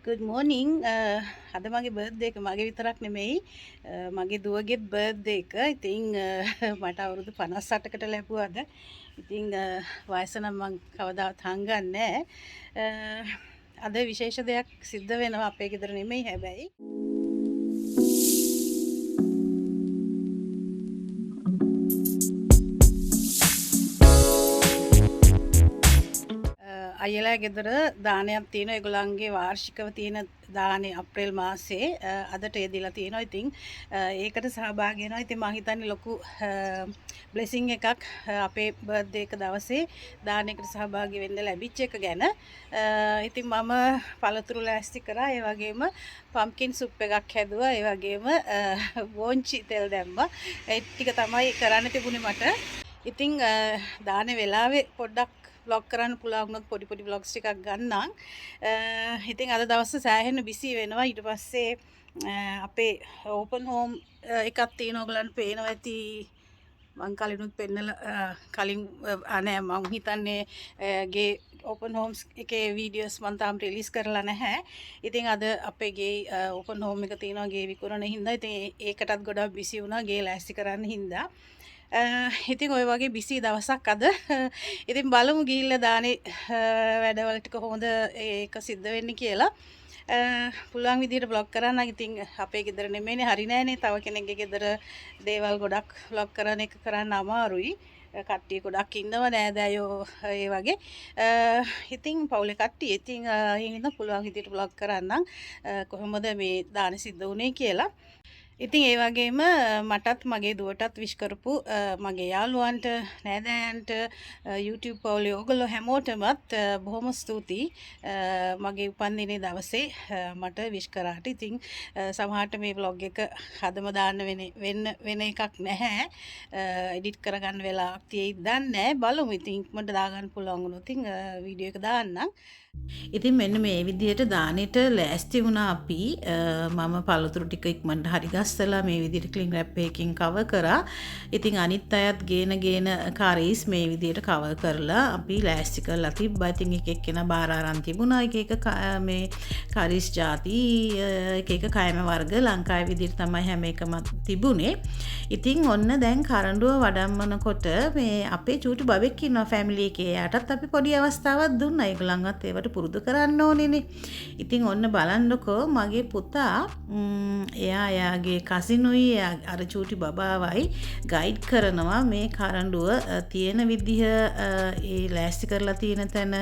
good morning. අද මගේ birthday එක මගේ විතරක් නෙමෙයි මගේ දුවගේ බර්ත්ඩේ එක. ඉතින් මට අවුරුදු 58කට ලැබුවාද. ඉතින් වයස නම් මං කවදාවත් හංගන්නේ නැහැ. අද විශේෂ දෙයක් සිද්ධ වෙනවා අපේ ගෙදර නෙමෙයි හැබැයි. අයියලා ගෙදර දානයක් තියෙනවා. ඒගොල්ලන්ගේ වාර්ෂිකව තියෙන දානේ අප්‍රේල් මාසේ අදට යෙදিলা තියෙනවා. ඉතින් ඒකට සහභාගී වෙනවා. ඉතින් මම හිතන්නේ ලොකු බ්ලෙසිං එකක් අපේ බර්ත්ඩේ එක දවසේ දානයකට සහභාගී වෙන්න ලැබිච්ච එක ගැන. ඉතින් මම පළතුරු ලෑස්ති කරා. ඒ වගේම පම්කින් සුප් එකක් හැදුවා. ඒ වගේම බෝංචි තෙල් දැම්මා. ඒ ටික තමයි කරන්න තිබුණේ මට. ඉතින් දානේ වෙලාවේ පොඩ්ඩක් vlog කරන්න පුළුවන් වුණොත් පොඩි vlogs ටිකක් ගන්නම්. ඉතින් අද දවස් සෑහෙන බිසි වෙනවා. ඊට පස්සේ අපේ ඕපන් හෝම් එකක් තියෙනවා. ඔයගලන්ට පේනවා ඇති. මං කලිනුත් පෙන්නලා කලින් නෑ මං හිතන්නේ ගේ ඕපන් හෝම්ස් එකේ වීඩියෝස් මං තාම රිලීස් කරලා නැහැ. ඉතින් අද අපේ ගේ ඕපන් හෝම් එක තියෙනවා ගේ විකුණන හින්දා. ඉතින් ඒකටත් ගොඩක් බිසි වුණා ගේ ලෑස්ති කරන්න හින්දා. ඉතින් ඔය වගේ බිසි දවසක් අද. ඉතින් බලමු ගිහිල්ලා දානේ වැඩවල ටික කොහොමද ඒක සිද්ධ වෙන්නේ කියලා. පුළුවන් විදිහට vlog කරන්න. ඉතින් අපේ ගෙදර නෙමෙයිනේ, හරි නෑනේ. තව කෙනෙක්ගේ ගෙදර දේවල් ගොඩක් vlog කරන එක කරන්න අමාරුයි. කට්ටිය ගොඩක් ඉන්නව නෑදෑයෝ ඒ වගේ. ඉතින් පවුලේ කට්ටිය ඉතින් හින්දා පුළුවන් විදිහට vlog කරන්නම් කොහොමද මේ දානේ සිද්ධ වුනේ කියලා. ඉතින් ඒ වගේම මටත් මගේ දුවටත් විශ් කරපු මගේ යාළුවන්ට නෑදෑයන්ට YouTube පවුලේ ඔයගොල්ලෝ හැමෝටමත් බොහොම ස්තුතියි මගේ උපන්දිනේ දවසේ මට විශ් කරාට. ඉතින් සමහරට මේ vlog එක හදම දාන්න වෙන එකක් නැහැ. එඩිට් කරගන්න වෙලාවක් තියෙයිද දන්නේ නැහැ. බලමු ඉතින් ඉක්මනට දාගන්න පුළුවන් වුණොත් ඉතින් වීඩියෝ එක දාන්නම්. ඉතින් මෙන්න මේ විදිහට දානෙට ලෑස්ති වුණා අපි. මම පළතුරු ටික ඉක්මනට හරි ගස්සලා මේ විදිහට ක්ලින් රැප් එකකින් කවර් කරා. ඉතින් අනිත් අයත් ගේන කාරීස් මේ විදිහට කවර් කරලා අපි ලෑස්ති කරලා තිබ්බා. ඉතින් එක එක්කෙනා බාර අරන් තිබුණා. එක මේ කාරීස් ಜಾති එක කෑම වර්ග ලංකාවේ විදිහට තමයි හැම එකම තිබුණේ. ඉතින් ඔන්න දැන් කරඬුව වඩම්මනකොට මේ අපේ චූටි බබෙක් ඉන්නවා ෆැමිලි එකේ. යාටත් අපි පොඩි අවස්ථාවක් දුන්නා. ඒගොල්ලන්වත් ඒවට පුරුදු කරන්න ඕනේනේ. ඉතින් ඔන්න බලන්නකෝ මගේ පුතා එයාගේ කසිනුයි අර චූටි බබාවයි ගයිඩ් කරනවා මේ කරඬුව තියෙන විදිහ ඒ ලෑස්ති කරලා තියෙන තැන.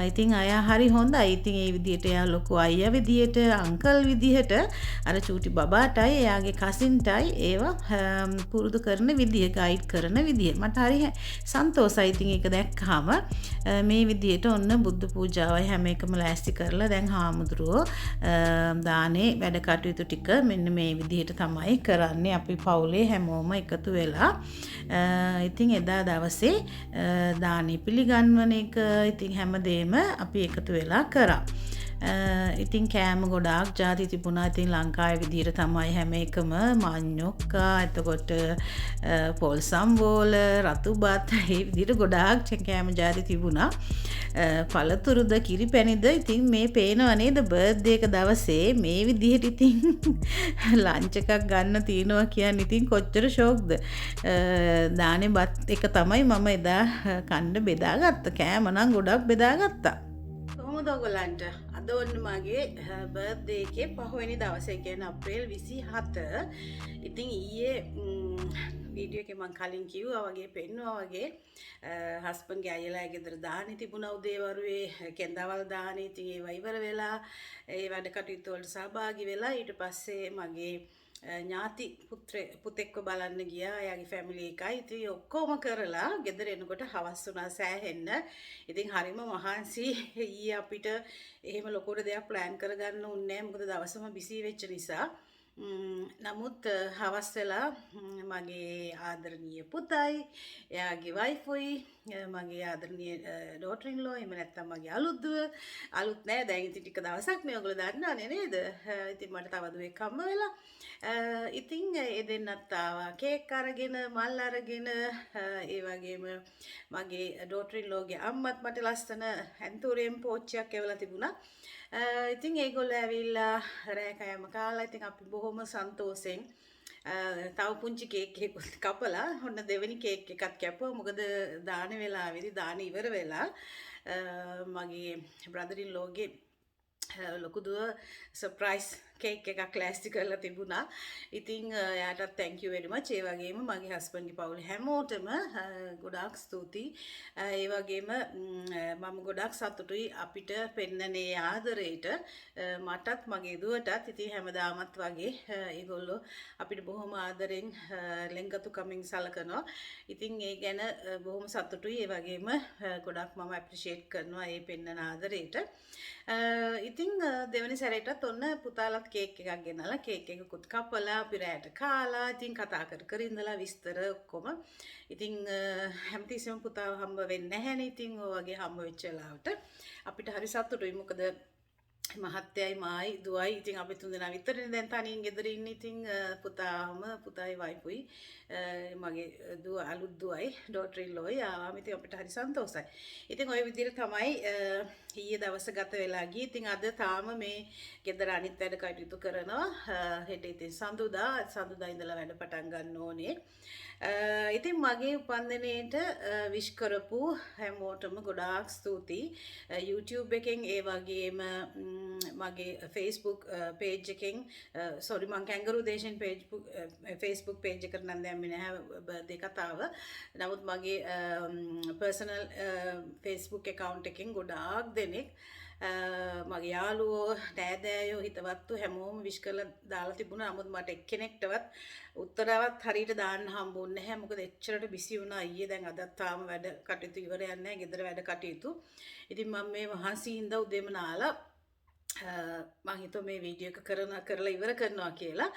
ඉතින් අයා හරි හොඳයි. ඉතින් ඒ විදිහට එයා ලොකු අයියා විදිහට අංකල් විදිහට අර චූටි බබාටයි එයාගේ කසින්ටයි ඒවා පුරුදු කරන විදිහ ගයිඩ් කරන විදිහ මට හරි සන්තෝසයි. ඉතින් ඒක දැක්කම මේ විදිහට ඔන්න බුද්ධ පූජාවයි හැම එකම ලෑස්ති කරලා දැන් හාමුදුරුවෝ දානේ වැඩ කටයුතු ටික මෙන්න මේ විදිහට තමයි කරන්නේ අපි පවුලේ හැමෝම එකතු වෙලා. ඉතින් එදා දවසේ දානේ පිළිගන්වන එක ඉතින් හැමදේම අපි එකතු වෙලා කරා. ඉතින් කෑම ගොඩාක් ಜಾති තිබුණා. ඉතින් ලංකාවේ විදිහට තමයි හැම එකම මඤ්ඤොක්කා, එතකොට පොල් සම්බෝල, රතුබත් මේ විදිහට ගොඩාක් කෑම ಜಾති තිබුණා. පළතුරුද කිරිපැණිද ඉතින් මේ පේනව නේද බර්ත්ඩේ එක දවසේ මේ විදිහට ඉතින් ලන්ච් එකක් ගන්න තියනවා කියන්නේ ඉතින් කොච්චර ෂොක්ද. දානේ බත් එක තමයි මම එදා කන්න බෙදාගත්තා. කෑම නම් ගොඩක් බෙදාගත්තා. කොහොමද ඔයගලන්ට? අද ඔන්න මගේ බර්ත්ඩේ එකේ පහවෙනි දවසේ කියන්නේ අප්‍රේල් 27. ඉතින් ඊයේ වීඩියෝ එකේ මම කලින් කිව්වා වගේ පෙන්නුවා වගේ හස්බන්ඩ්ගේ අයියලා ගෙදර දානේ තිබුණා උදේවරුේ කෙන්දවල් දානේ. ඉතින් ඒව ඉවර වෙලා ඒ වැඩ කටයුතු වලට සහභාගී වෙලා ඊට පස්සේ මගේ ඥාති පුතෙක්ව බලන්න ගියා. එයාගේ ෆැමිලි එකයි. ඉතින් ඔක්කොම කරලා ගෙදර එනකොට හවස් වුණා සෑහෙන්න. ඉතින් හරිම මහන්සි. ඊයේ අපිට එහෙම ලොකුට දෙයක් ප්ලෑන් කරගන්න උන්නේ නැහැ. මොකද දවසම බිසි වෙච්ච නිසා. නමුත් හවස් වෙලා මගේ ආදරණීය පුතයි, එයාගේ වයිෆුයි, මගේ ආදරණීය ඩෝටර් ඉන් ලෝ එහෙම නැත්නම් මගේ අලුත් දුව අලුත් නෑ දැන් ඉතින් ටික දවසක් නේ ඔයගොල්ලෝ දන්නවනේ නේද ඉතින් මට තව දුවෙක් හම්බ වෙලා ඉතින් ඒ දෙන්නත් ආවා කේක් අරගෙන මල් අරගෙන ඒ වගේම මගේ ඩෝටර් ඉන් ලෝගේ අම්මත් මට ලස්සන ඇන්තූරියම් පෝච්චියක් එවලා තිබුණා ඉතින් ඒගොල්ලෝ ඇවිල්ලා රෑ කෑම කාලා ඉතින් අපි බොහොම සන්තෝෂෙන් තව පුංචි කේක් එකකුත් කපලා ඔන්න දෙවෙනි කේක් එකක් කැපුවා මොකද දාන වෙලාවේදී දාන ඉවර වෙලා මගේ බ්‍රදර් ඉන් ලෝගේ ලොකු දුව සර්ප්‍රයිස් කේක් එකක් ලෑස්ති කරලා තිබුණා. ඉතින් එයාටත් thank you very much. ඒ වගේම මගේ හස්බන්ඩ්ගේ පවුල හැමෝටම ගොඩාක් ස්තුතියි. ඒ වගේම මම ගොඩාක් සතුටුයි අපිට පෙන්නනේ ආදරේට මටත් මගේ දුවටත් ඉතින් හැමදාමත් වගේ ඒගොල්ලෝ අපිට බොහොම ආදරෙන් ලෙන්ගතුකමින් සලකනවා. ඉතින් ඒ ගැන බොහොම සතුටුයි. ඒ වගේම ගොඩාක් මම ඇප්‍රීෂিয়েට් කරනවා මේ පෙන්නන ආදරේට. ඉතින් දෙවෙනි සැරේටත් ඔන්න පුතාලත් කේක් එකක් ගෙනලා කේක් එකකුත් කපලා අපි රැයට කාලා ඉතින් කතා කර ඉඳලා විස්තර ඔක්කොම ඉතින් හැමතිස්සෙම පුතාව හම්බ වෙන්නේ නැහැනේ ඉතින් ඔය වගේ හම්බ වෙච්ච වෙලාවට අපිට හරි සතුටුයි මොකද මහත්තයයි මායි දුවයි ඉතින් අපි තුන්දෙනා විතරනේ දැන් තනියෙන් ගෙදර ඉන්නේ ඉතින් පුතායි වයිෆුයි මගේ දුව අලුත් දුවයි ඩෝටර් ඉන් ලෝයි ආවම ඉතින් අපිට හරි සන්තෝෂයි. ඉතින් ওই විදිහට තමයි ඊයේ දවස ගත වෙලා ගියේ. ඉතින් අද තාම මේ ගෙදර අනිත් වැඩ කටයුතු කරනවා. හෙට ඉතින් සඳුදා ඉඳලා වැඩ පටන් ගන්න ඕනේ. ඉතින් මගේ උපන්දිනේට විශ් කරපු හැමෝටම ගොඩාක් ස්තුතියි. YouTube එකෙන් ඒ වගේම මගේ Facebook page එකෙන් sorry මම කැංගරු දේශන් Facebook page එකට නම් දැම්මේ නැහැ බර්ත්ඩේ කතාව. නමුත් මගේ personal Facebook account එකෙන් ගොඩාක් දෙනෙක් මගේ යාළුවෝ නෑදෑයෝ හිතවත්තු හැමෝම විශ් කරලා දාලා තිබුණා. නමුත් මට එක්කෙනෙක්ටවත් උත්තරවත් හරියට දාන්න හම්බුන්නේ නැහැ. මොකද එච්චරට බිසි වුණා ඊයේ. දැන් අදත් තාම වැඩ කටයුතු ඉවරයක් නැහැ. ගෙදර වැඩ කටයුතු. ඉතින් මම මේ මහන්සියින්ද උදේම නාලා මම හිතුවා මේ වීඩියෝ එක කරලා ඉවර කරනවා කියලා.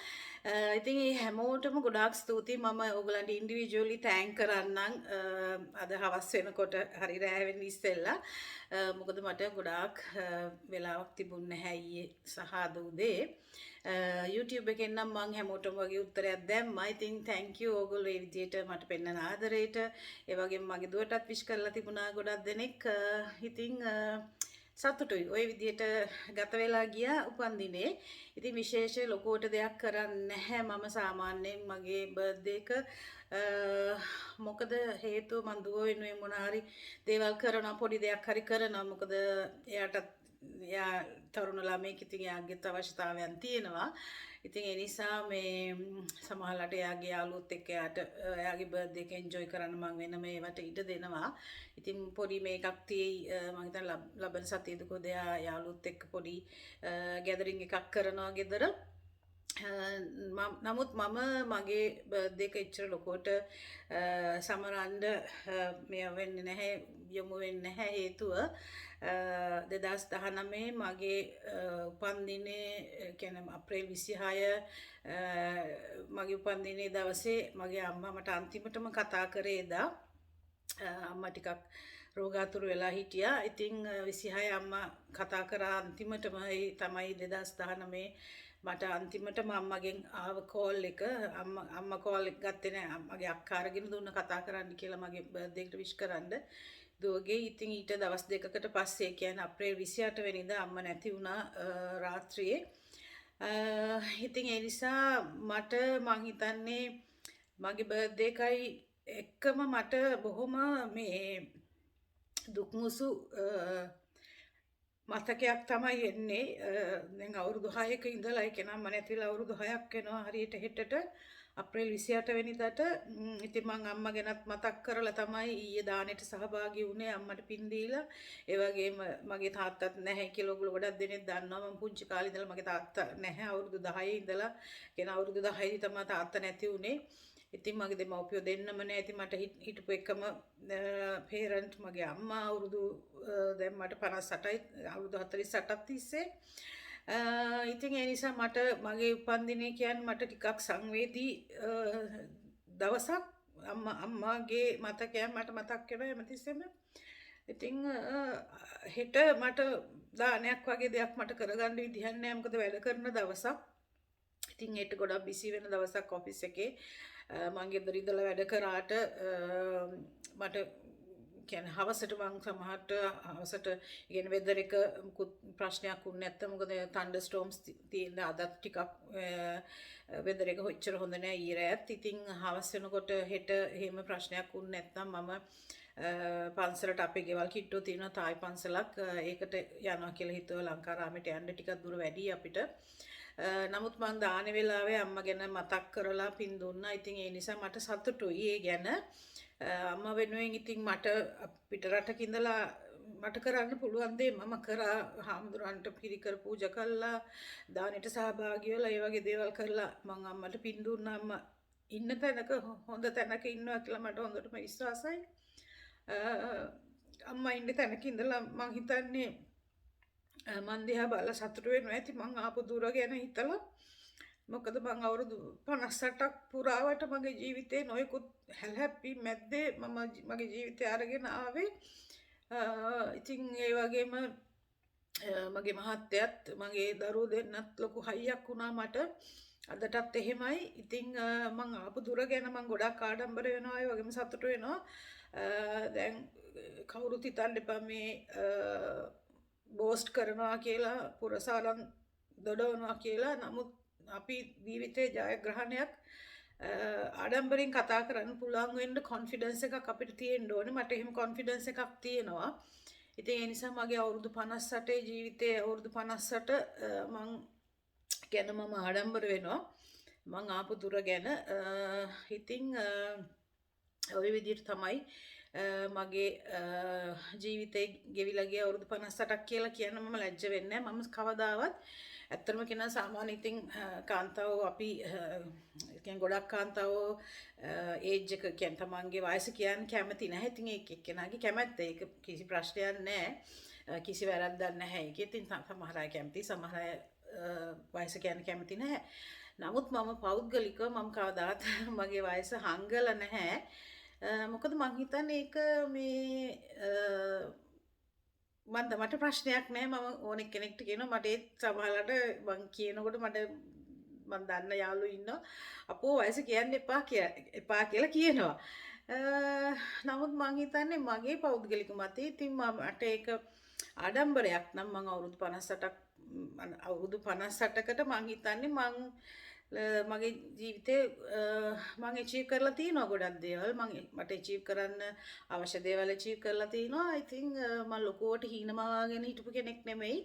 ඉතින් මේ හැමෝටම ගොඩාක් ස්තුතියි. මම ඔයගලන්ට ඉන්ඩිවිජුවලි තෑන්ක් කරන්නම් අද හවස් වෙනකොට හරි රෑ වෙන්න ඉස්සෙල්ලා. මොකද මට ගොඩාක් වෙලාවක් තිබුණ නැහැ ඊයේ සහ අද උදේ. YouTube එකෙන් නම් මම හැමෝටම වගේ උත්තරයක් දැම්මා. ඉතින් thank you ඔයගොල්ලෝ මේ විදියට මට පෙන්නන ආදරේට. ඒ වගේම මගේ දුවටත් විශ් කරලා තිබුණා ගොඩක් දෙනෙක්. ඉතින් සතුටුයි. ওই විදියට ගත වෙලා ගියා උපන්දිනේ. ඉතින් විශේෂ ලොකුවට දෙයක් කරන්නේ නැහැ. මම සාමාන්‍යයෙන් මගේ බර්ත්ඩේ එක මොකද හේතුව මං දුව වෙනුවෙන් මොන හරි දේවල් කරනවා පොඩි දෙයක් හරි කරනවා. මොකද එයා තරුණ ළමයෙක් ඉතින් එයාගේත් අවශ්‍යතාවයන් තියෙනවා. ඉතින් ඒ නිසා මේ සමහරවිට එයාගේ යාළුවොත් එක්ක එයාගේ බර්ත්ඩේ එක එන්ජොයි කරන්න මම වෙනම ඒවට ඉඩ දෙනවා. ඉතින් පොඩි මේකක් තියෙයි මම හිතන ලබන සතියේදී කොහොද යාළුවොත් එක්ක පොඩි ගැදරින් එකක් කරනවා ගෙදර. නමුත් මම මගේ බර්ත්ඩේ එක ඉච්චර ලොකුවට සමරන්න මෙය වෙන්නේ නැහැ යොමු වෙන්නේ නැහැ හේතුව 2019 මගේ උපන්දිනේ කියන්නේ අප්‍රේල් 26 මගේ උපන්දිනේ දවසේ මගේ අම්මා මට අන්තිමටම කතා කරේ එදා අම්මා ටිකක් රෝගාතුර වෙලා හිටියා. ඉතින් 26 අම්මා කතා කරා අන්තිමටම ඒ තමයි 2019 මට අන්තිමටම අම්මගෙන් ආව කෝල් එක අම්මා කෝල් එක ගත්තේ නෑ. මගේ අක්කා අරගෙන දුන්න කතා කරන්න කියලා මගේ බර්ත්ඩේ එකට විශ් කරන්න. දුවගේ ඉතින් ඊට දවස් දෙකකට පස්සේ කියන්නේ අප්‍රේල් 28 වෙනිදා අම්මා නැති වුණා රාත්‍රියේ. ඉතින් ඒ නිසා මට මං හිතන්නේ මගේ බර්ත්ඩේ එකයි එක්කම මට බොහොම මේ දුක්මුසු මතකයක් තමයි එන්නේ. දැන් අවුරුදු 6ක ඉඳලා ඒ කෙනා මම නැතිලා අවුරුදු 6ක් වෙනවා හරියට හෙටට අප්‍රේල් 28 වෙනිදාට. ඉතින් මම අම්මා ගැනත් මතක් කරලා තමයි ඊයේ දානෙට සහභාගී වුණේ. අම්මට පින් දීලා. ඒ වගේම මගේ තාත්තත් නැහැ කියලා ඔයගොල්ලෝ ගොඩක් දෙනෙක් දන්නවා. මම පුංචි කාලේ ඉඳලා මගේ තාත්තා නැහැ. අවුරුදු 10 ඉඳලා කෙනා අවුරුදු 10 දී තමයි තාත්තා නැති වුණේ. ඉතින් මගේ දෙමව්පියෝ දෙන්නම නෑ. ඉතින් මට හිටපු එකම පේරන්ට් මගේ අම්මා අවුරුදු දැන් මට 58යි අවුරුදු 48ක් තිස්සේ. ඉතින් ඒ නිසා මට මගේ උපන්දිනේ කියන්නේ මට ටිකක් සංවේදී දවසක් අම්මාගේ මතකයන් මට මතක් වෙනවා හැමතිස්සෙම. ඉතින් හෙට මට දානයක් වගේ දෙයක් මට කරගන්න විදිහක් නැහැ. මොකද වැඩ කරන දවසක්. ඉතින් හෙට ගොඩක් බිසි වෙන දවසක් ඔෆිස් එකේ. මං ගෙදර ඉඳලා වැඩ කරාට මට කියන්නේ හවසට මං සමහරට හවසට ඉගෙන වෙදර් එක මුකුත් ප්‍රශ්නයක් වුනේ නැත්නම් මොකද තන්ඩර් ස්ටෝම්ස් තියෙන අදත් ටිකක් වෙදර් එක හොච්චර හොඳ නෑ ඊරෑත්. ඉතින් හවස වෙනකොට හෙට එහෙම ප්‍රශ්නයක් වුනේ නැත්නම් මම පන්සලට අපේ ගෙවල් කිට්ටුව තියෙනවා තායි පන්සලක්. ඒකට යනවා කියලා හිතුවා ලංකාරාමයට යන්න ටිකක් දුර වැඩි අපිට. නමුත් මං දාන වෙලාවේ අම්මා ගැන මතක් කරලා පින් දුන්නා. ඉතින් ඒ නිසා මට සතුටුයි ඒ ගැන. අම්මා වෙනුවෙන් ඉතින් මට පිටරටක ඉඳලා මට කරන්න පුළුවන් දේ මම කරා. හාමුදුරන්ට පිරිකර පූජා කළා, දානෙට සහභාගී වෙලා ඒ වගේ දේවල් කරලා මං අම්මට පින් දුන්නා. අම්මා ඉන්න තැනක හොඳ තැනක ඉන්නවා කියලා මට හොඳටම විශ්වාසයි. අම්මා ඉන්න තැනක ඉඳලා මං හිතන්නේ මං දිහා බලලා සතුටු වෙනවා ඇති මං ආපු දුර ගැන හිතලා. මොකද මං අවුරුදු 58ක් පුරාවට මගේ ජීවිතේ නොයෙකුත් හැලහැප්පි මැද්දේ මගේ ජීවිතය අරගෙන ආවේ. ඉතින් ඒ වගේම මගේ මහත්තයත් මගේ දරුවෝ දෙන්නත් ලොකු හයියක් වුණා මට. අදටත් එහෙමයි. ඉතින් මං ආපු දුර ගැන මං ගොඩක් ආඩම්බර වෙනවා. ඒ වගේම සතුටු වෙනවා. දැන් කවුරුත් හිතන්න එපා මේ බෝස්ට් කරනවා කියලා පුරසාරම් දොඩවනවා කියලා. නමුත් අපි ජීවිතේ ජයග්‍රහණයක් ආඩම්බරෙන් කතා කරන්න පුළුවන් වෙන්න කොන්ෆිඩන්ස් එකක් අපිට තියෙන්න ඕනේ. මට එහෙම කොන්ෆිඩන්ස් එකක් තියෙනවා. ඉතින් ඒ නිසා මගේ අවුරුදු 58 ජීවිතේ අවුරුදු 58 මං ගැන මම ආඩම්බර වෙනවා. මං ආපු දුර ගැන. ඉතින් ඔය විදිහට තමයි මගේ ජීවිතේ ගෙවිලා ගිය අවුරුදු 58ක් කියලා කියන්න මම ලැජ්ජ වෙන්නේ නැහැ. මම කවදාවත් ඇත්තටම කියන සාමාන්‍ය ඉතින් කාන්තාවෝ අපි කියන්නේ ගොඩක් කාන්තාවෝ ඒජ් එක කියන්නේ තමන්ගේ වයස කියන්න කැමති නැහැ. ඉතින් ඒක එක්කෙනාගේ කැමැත්ත. ඒක කිසි ප්‍රශ්නයක් නැහැ. කිසි වැරද්දක් නැහැ. ඒකේ ඉතින් සමහර අය කැමති, සමහර අය වයස කියන්න කැමති නැහැ. නමුත් මම පෞද්ගලිකව මම කවදාවත් මගේ වයස හංගලා නැහැ. මොකද මං හිතන්නේ ඒක මට ප්‍රශ්නයක් නෑ. මම ඕනෙක් කෙනෙක්ට කියනවා මට ඒත් සමහරවිට මං කියනකොට මං දන්න යාළුවෝ ඉන්නවා අපෝ වයස කියන්න එපා කියලා කියනවා. නමුත් මං හිතන්නේ මගේ පෞද්ගලික මතය ඉතින් මට ඒක ආඩම්බරයක් නම් මං අවුරුදු 58කට මං හිතන්නේ මගේ ජීවිතේ මං අචීව් කරලා තියෙනවා ගොඩක් දේවල්. මට අචීව් කරන්න අවශ්‍ය දේවල් අචීව් කරලා තියෙනවා. ඉතින් මම ලොකුවට හීනමාගෙන හිටපු කෙනෙක් නෙමෙයි.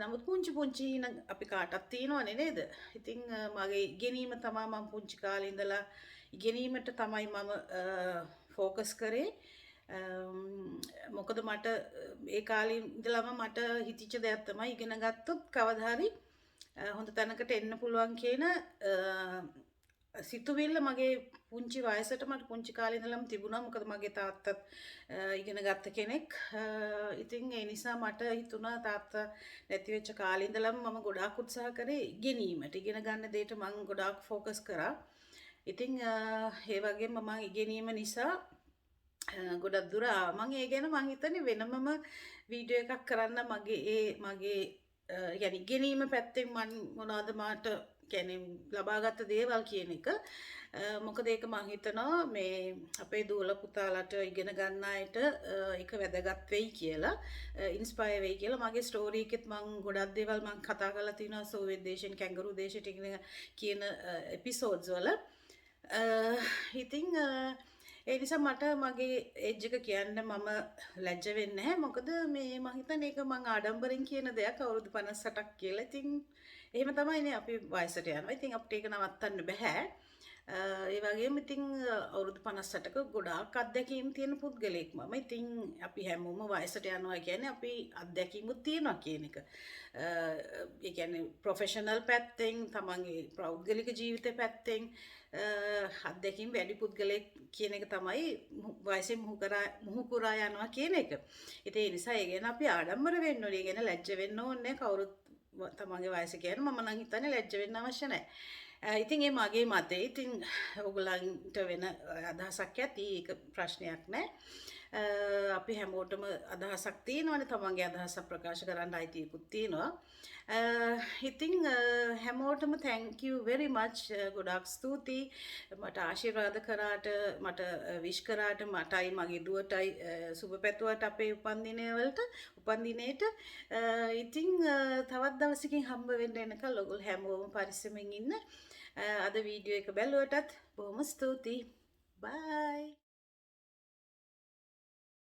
නමුත් පුංචි හීන අපි කාටත් තියෙනවනේ නේද? ඉතින් මගේ ඉගෙනීම තමයි මම පුංචි කාලේ ඉඳලා ඉගෙනීමට තමයි මම ફોකස් කරේ. මොකද මට ඒ කාලේ ඉඳලම මට හිතිච්ච දෙයක් තමයි ඉගෙන ගත්තොත් කවදා හරි හොඳ තැනකට එන්න පුළුවන් කියන සිතුවිල්ල මගේ පුංචි වයසට මට පුංචි කාලේ ඉඳලම තිබුණා. මොකද මගේ තාත්තත් ඉගෙන ගත්ත කෙනෙක්. ඉතින් ඒ නිසා මට හිතුණා තාත්තා නැති වෙච්ච කාලේ ඉඳලම මම ගොඩාක් උත්සාහ කරේ ඉගෙනීමට. ඉගෙන ගන්න දෙයට මම ගොඩාක් ફોකස් කරා. ඉතින් ඒ වගේම මම ඉගෙනීම නිසා ගොඩක් දුර මම ඒ ගැන මම හිතන්නේ වෙනමම වීඩියෝ එකක් කරන්න මගේ يعني ඉගෙනීම පැත්තෙන් මම මොනවද මට කියන්නේ ලබාගත් දේවල් කියන එක. මොකද ඒක මම හිතනවා මේ අපේ දුවලා පුතාලාට ඉගෙන ගන්න අයට ඒක වැදගත් වෙයි කියලා, ඉන්ස්පයර් වෙයි කියලා. මගේ ස්ටෝරි එකෙත් මම ගොඩක් දේවල් මම කතා කරලා තිනවා සෝවියට් දේශෙන් කැංගරු දේශයට කියන එපිසෝඩ්ස් වල. ඉතින් ඒ නිසා මට මගේ ඒජ් එක කියන්න මම ලැජ්ජ වෙන්නේ නැහැ. මොකද මේ මම හිතන්නේ ඒක මම ආඩම්බරෙන් කියන දෙයක් අවුරුදු 58ක් කියලා. ඉතින් එහෙම තමයිනේ අපි වයසට යනවා. ඉතින් අපිට ඒක නවත්තන්න බෑ. ඒ වගේම ඉතින් අවුරුදු 58ක ගොඩාක් අත්දැකීම් තියෙන පුද්ගලෙක් මම. ඉතින් අපි හැමෝම වයසට යනවා කියන්නේ අපි අත්දැකීමුත් තියෙනවා කියන එක. ඒ කියන්නේ ප්‍රොෆෙෂනල් පැත්තෙන්, තමන්ගේ පෞද්ගලික ජීවිතේ පැත්තෙන් අත්දැකීම් වැඩි පුද්ගලෙක් කියන එක තමයි වයසෙන් මුහු පුරා යනවා කියන එක. ඉතින් ඒ නිසා ඒ ගැන අපි ආඩම්බර වෙන්න ඕනේ. ඒ ගැන ලැජ්ජ වෙන්න ඕනේ. කවුරුත් තමන්ගේ වයස කියන මම නම් හිතන්නේ ලැජ්ජ වෙන්න අවශ්‍ය නැහැ. ඉතින් ඒ මගේ මතේ. ඉතින් ඔයගලන්ට වෙන අදහසක් ඇති. ඒක ප්‍රශ්නයක් නෑ. අපි හැමෝටම අදහසක් තියෙනවනේ. තමන්ගේ අදහසක් ප්‍රකාශ කරන්න අයිතියකුත් තියෙනවා. ඉතින් හැමෝටම thank you very much. ගොඩාක් ස්තුතියි. මට ආශිර්වාද කරාට, මට විශ් කරාට, මටයි මගේ දුවටයි සුබ පැතුවට අපේ උපන්දිනේට. ඉතින් තවත් දවසකින් හම්බ වෙන්න එනකල් ඔයගොල්ලෝ හැමෝම පරිස්සමෙන් ඉන්න. අද වීඩියෝ එක බැලුවටත් බොහොම ස්තුතියි. බයි.